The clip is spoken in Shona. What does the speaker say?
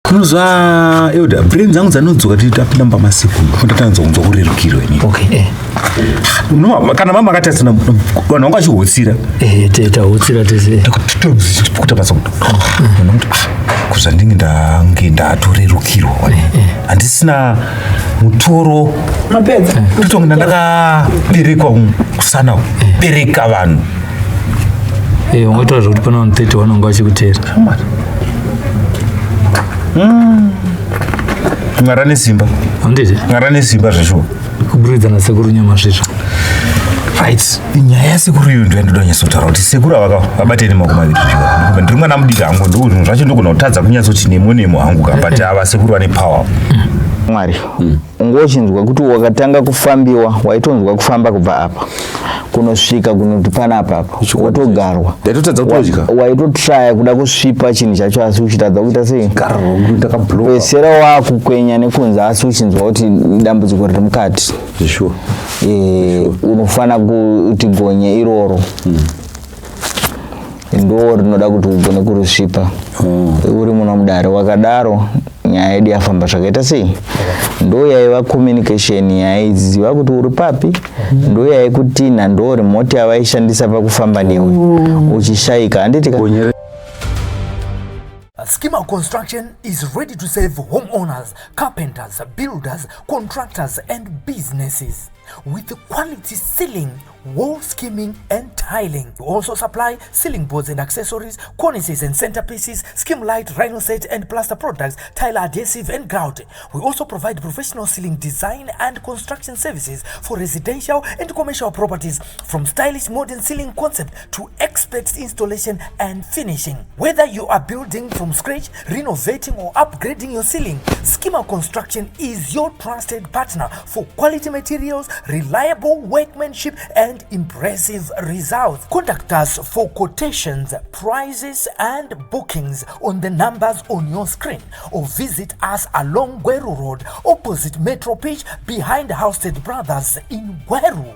Kunozwa yoda brain dzangu dzanodzoka kuti tapinda pamasiku kundatanza kunzwa kurerukirwa ini. Okay. No, kana mama akati asina vanhu vanga vachihotsira. Tahotsira tese. Kuti basa kuza ndinge ndatorerukirwa. Handisina mutoro mapedza. Kutonga ndakaberekwa kusana bereka vanhu. Ungotaura kuti pana vanhu 30 vanonga vachikutera. Mwari ane simba. Handiti? Mwari ane simba zveshuwa. Kuburidza naSekuru Nyamasvisva. Right. Nyaya yaSekuru iyo ndiyo yandoda kunyasotaura kuti Sekuru vabateni makumi maviri zviwa. Ndiri mwana mudiki hangu ndozvinhu zvacho ndogona kutadza kunyatsoti nemo hangu but ava Sekuru vane power. Mwari, ungochinzwa kuti wakatanga kufambiwa, waitonzwa kufamba kubva apa. Kunosvika kunoti pana apa, wotogarwa. Waitotraya kuda kusvipa chinhu chacho asi uchitadza kuita sei? Pesera wakukwenya nekunze asi uchinzwa kuti dambudziko riri mukati. Unofana kuti gonye iroro. Ndo rinoda kuti ugone kurisvipa. Uri muno mudare wakadaro nyaya yedu yafamba zvakaita sei? Ndo yaiva communication yaiziva kuti uri papi, ndo yaikutina, ndo remote yavaishandisa pakufamba newe uchishaika. Handitika Schema Construction is ready to serve homeowners, carpenters, builders, contractors and businesses with quality ceiling, wall skimming and tiling. We also supply ceiling boards and accessories, cornices and centerpieces, skim light, rhino set and plaster products, tile adhesive and grout. We also provide professional ceiling design and construction services for residential and commercial properties, from stylish modern ceiling concept to expert installation and finishing. Whether you are building from scratch, renovating or upgrading your ceiling, Schema Construction is your trusted partner for quality materials, reliable workmanship and impressive results. Contact us for quotations, prices and bookings on the numbers on your screen, or visit us along Gweru Road opposite Metro Pitch behind Housestead Brothers in Gweru.